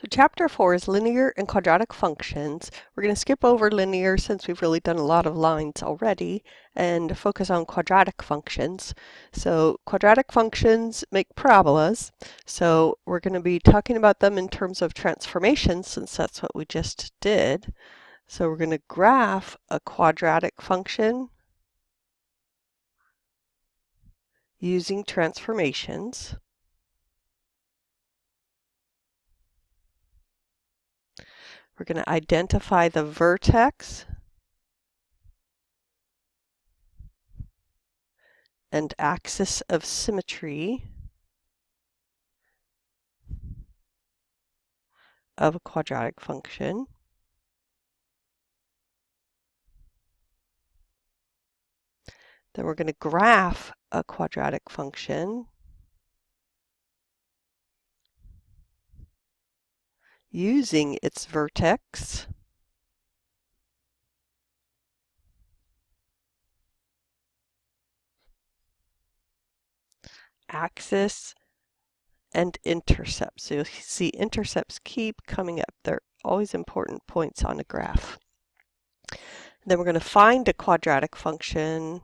So chapter 4 is linear and quadratic functions. We're going to skip over linear since we've really done a lot of lines already and focus on quadratic functions. So quadratic functions make parabolas. So we're going to be talking about them in terms of transformations since that's what we just did. So we're going to graph a quadratic function using transformations. We're going to identify the vertex and axis of symmetry of a quadratic function. Then we're going to graph a quadratic function using its vertex axis and intercepts. So you'll see intercepts keep coming up. They're always important points on a graph. Then we're going to find a quadratic function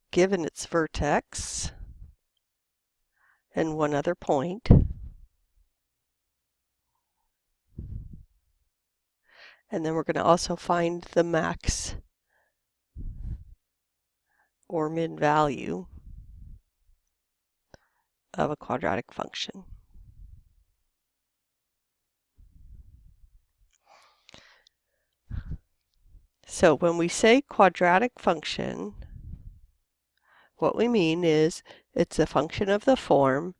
given its vertex and one other point. And then we're going to also find the max or min value of a quadratic function. So when we say quadratic function, what we mean is it's a function of the form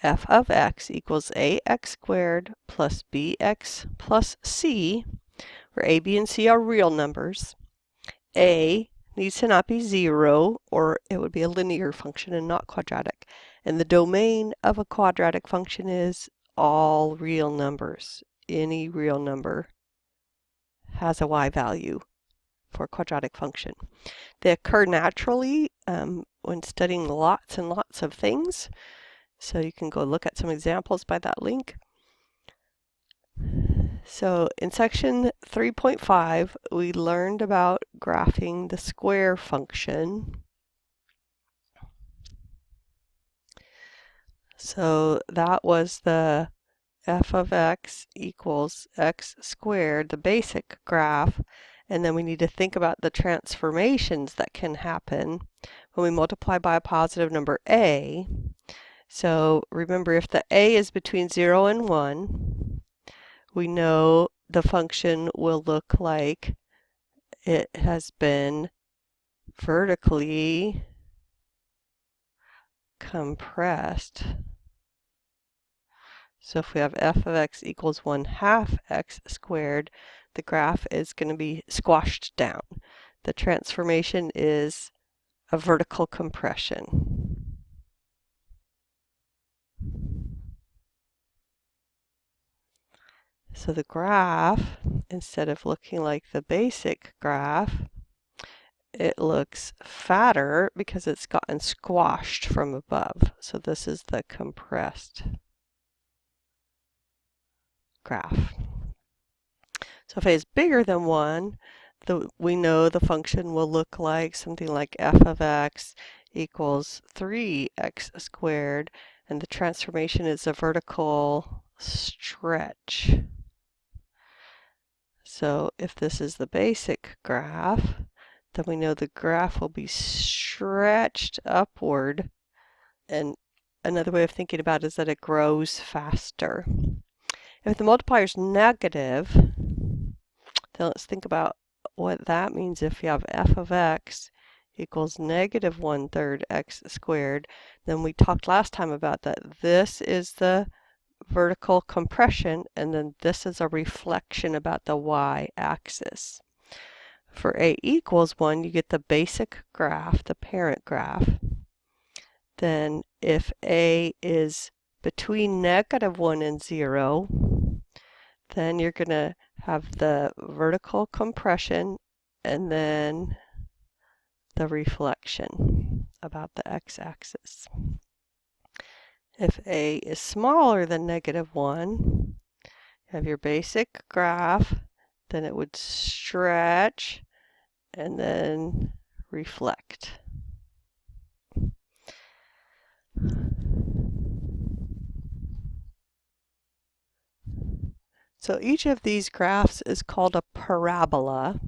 f of x equals ax squared plus bx plus c, where a, b, and c are real numbers. A needs to not be 0, or it would be a linear function and not quadratic. And the domain of a quadratic function is all real numbers. Any real number has a y value for a quadratic function. They occur naturally when studying lots and lots of things. So you can go look at some examples by that link. So in section 3.5, we learned about graphing the square function. So that was the f of x equals x squared, the basic graph. And then we need to think about the transformations that can happen when we multiply by a positive number a. So remember, if the a is between 0 and 1, we know the function will look like it has been vertically compressed. So if we have f of x equals 1/2 x squared, the graph is going to be squashed down. The transformation is a vertical compression. So the graph, instead of looking like the basic graph, it looks fatter because it's gotten squashed from above. So this is the compressed graph. So if a is bigger than 1, we know the function will look like something like f of x equals 3x squared, and the transformation is a vertical stretch. So if this is the basic graph, then we know the graph will be stretched upward. And another way of thinking about it is that it grows faster. If the multiplier is negative, then let's think about what that means. If you have f of x equals negative 1/3 x squared, then we talked last time about that this is the vertical compression, and then this is a reflection about the y-axis. For a equals 1, you get the basic graph, the parent graph. Then if a is between -1 and 0, then you're going to have the vertical compression and then the reflection about the x-axis. If a is smaller than -1, you have your basic graph, then it would stretch and then reflect. So each of these graphs is called a parabola.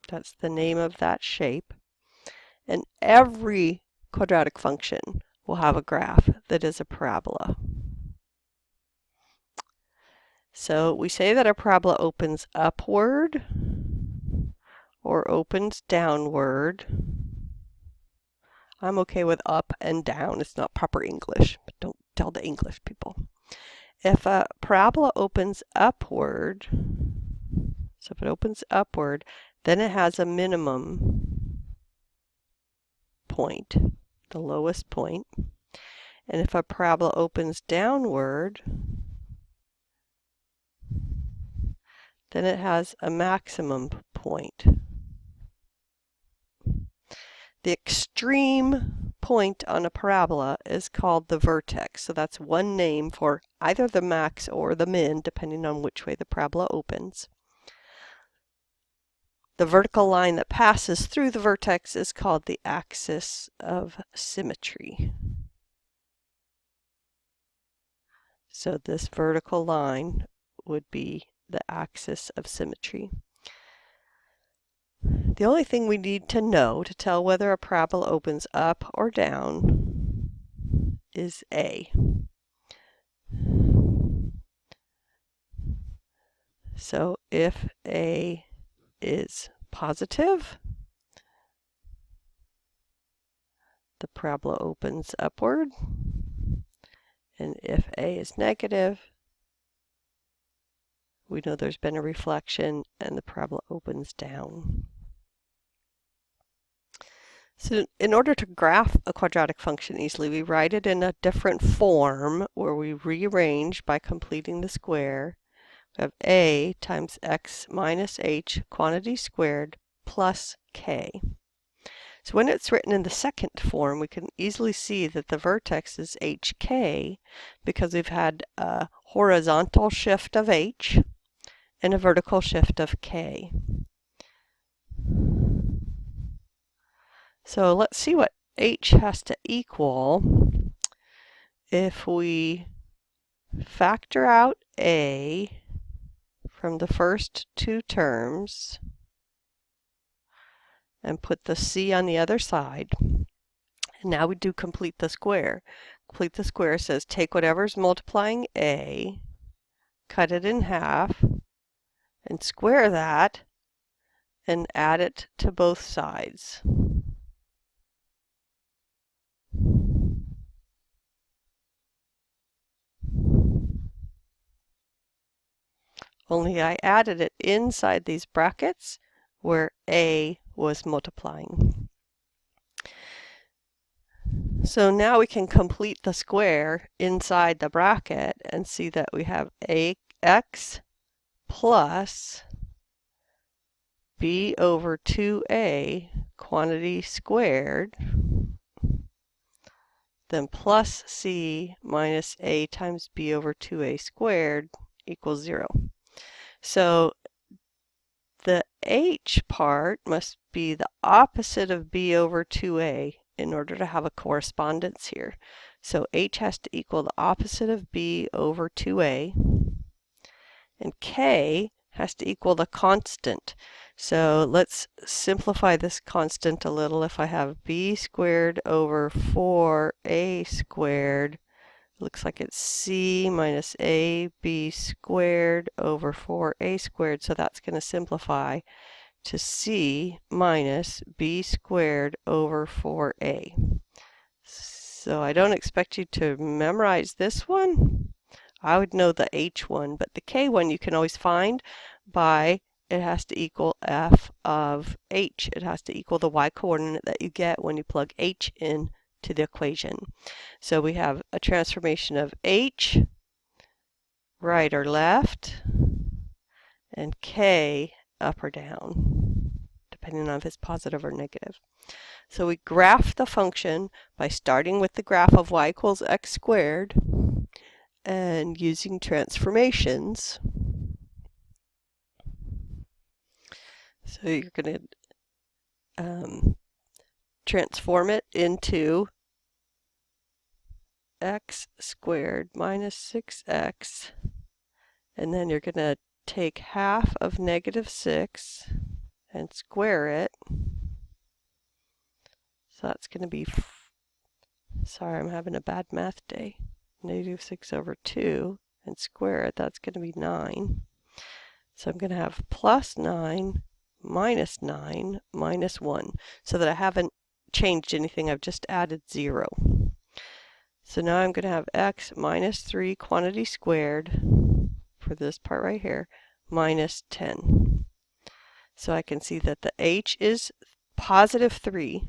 That's the name of that shape. And every quadratic function will have a graph that is a parabola. So we say that a parabola opens upward or opens downward. I'm okay with up and down. It's not proper English, but don't tell the English people. If a parabola opens upward, so if it opens upward, then it has a minimum point, the lowest point. And if a parabola opens downward, then it has a maximum point. The extreme point on a parabola is called the vertex. So that's one name for either the max or the min, depending on which way the parabola opens. The vertical line that passes through the vertex is called the axis of symmetry. So this vertical line would be the axis of symmetry. The only thing we need to know to tell whether a parabola opens up or down is A. So if A is positive, the parabola opens upward. And if A is negative, we know there's been a reflection and the parabola opens down. So in order to graph a quadratic function easily, we write it in a different form where we rearrange by completing the square. We have a times x minus h quantity squared plus k. So when it's written in the second form, we can easily see that the vertex is hk because we've had a horizontal shift of h and a vertical shift of k. So let's see what h has to equal if we factor out a from the first two terms and put the c on the other side. And now we do complete the square. Complete the square says take whatever's multiplying a, cut it in half, and square that, and add it to both sides. Only I added it inside these brackets where a was multiplying. So now we can complete the square inside the bracket and see that we have ax plus b over 2a quantity squared, then plus c minus a times b over 2a squared equals 0. So the h part must be the opposite of b over 2a in order to have a correspondence here. So h has to equal the opposite of b over 2a, and k has to equal the constant. So let's simplify this constant a little. If I have b squared over 4a squared, looks like it's c minus ab squared over 4a squared, so that's going to simplify to c minus b squared over 4a. So I don't expect you to memorize this one. I would know the h one, but the k one you can always find by it has to equal f of h. It has to equal the y coordinate that you get when you plug h in to the equation. So we have a transformation of h, right or left, and k up or down, depending on if it's positive or negative. So we graph the function by starting with the graph of y equals x squared and using transformations. So you're going to transform it into x squared minus 6x, and then you're going to take half of negative 6 and square it. So that's going to be, sorry, I'm having a bad math day, negative 6 over 2, and square it, that's going to be 9. So I'm going to have plus 9 minus 9 minus 1, so that I haven't changed anything, I've just added 0. So now I'm going to have x minus 3 quantity squared, for this part right here, minus 10. So I can see that the h is positive 3,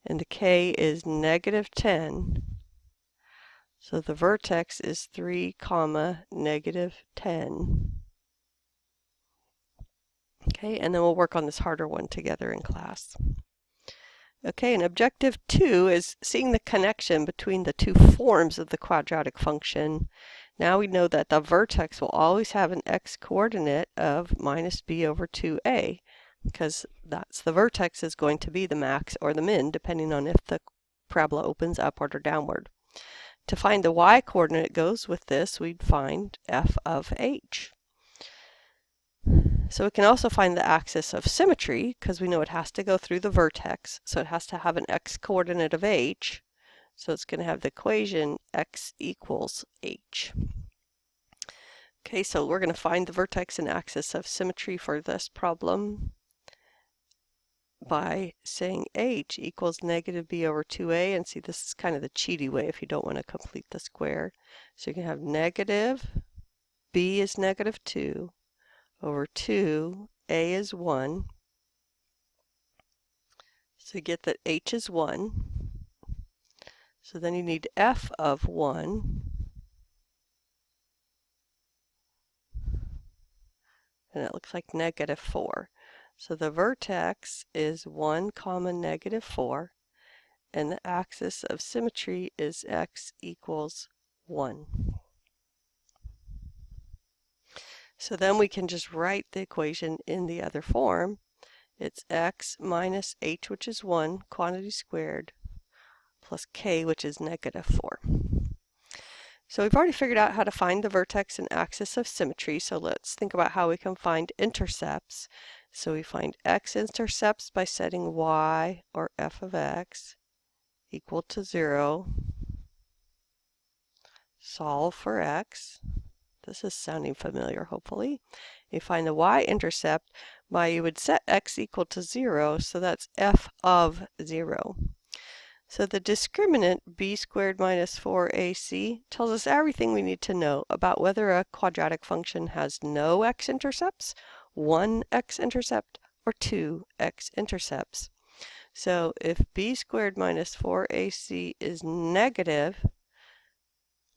and the k is negative 10. So the vertex is 3, negative 10. Okay, and then we'll work on this harder one together in class. Okay, and objective 2 is seeing the connection between the two forms of the quadratic function. Now we know that the vertex will always have an x-coordinate of minus b over 2a, because that's the vertex is going to be the max or the min, depending on if the parabola opens upward or downward. To find the y-coordinate goes with this, we'd find f of h. So we can also find the axis of symmetry, because we know it has to go through the vertex, so it has to have an x-coordinate of h. So it's going to have the equation x equals h. Okay, so we're going to find the vertex and axis of symmetry for this problem by saying h equals negative b over 2a, and see, this is kind of the cheaty way if you don't want to complete the square. So you can have negative, b is negative 2, over 2, a is 1. So you get that h is 1. So then you need f of 1. And it looks like negative 4. So the vertex is 1, negative 4. And the axis of symmetry is x equals 1. So then we can just write the equation in the other form. It's x minus h, which is 1, quantity squared, plus k, which is negative 4. So we've already figured out how to find the vertex and axis of symmetry, so let's think about how we can find intercepts. So we find x-intercepts by setting y, or f of x, equal to 0. Solve for x. This is sounding familiar, hopefully. You find the y-intercept by, you would set x equal to 0, so that's f of 0. So the discriminant b squared minus 4ac tells us everything we need to know about whether a quadratic function has no x-intercepts, one x-intercept, or two x-intercepts. So if b squared minus 4ac is negative,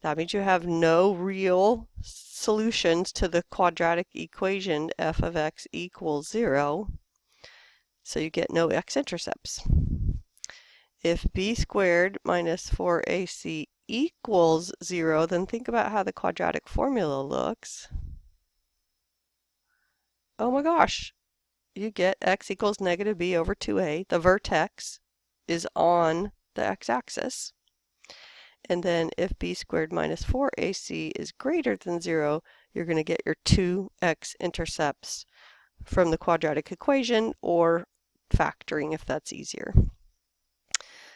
that means you have no real solutions to the quadratic equation f of x equals 0, so you get no x-intercepts. If b squared minus 4ac equals 0, then think about how the quadratic formula looks. Oh my gosh, you get x equals negative b over 2a. The vertex is on the x-axis. And then if b squared minus 4ac is greater than 0, you're going to get your two x-intercepts from the quadratic equation, or factoring if that's easier.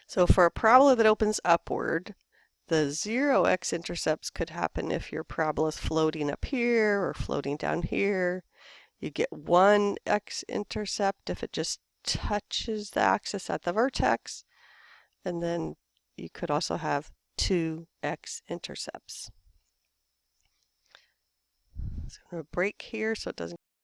So for a parabola that opens upward, the 0 x-intercepts could happen if your parabola is floating up here or floating down here. You get one x-intercept if it just touches the axis at the vertex, and then you could also have two x-intercepts. So I'm going to break here so it doesn't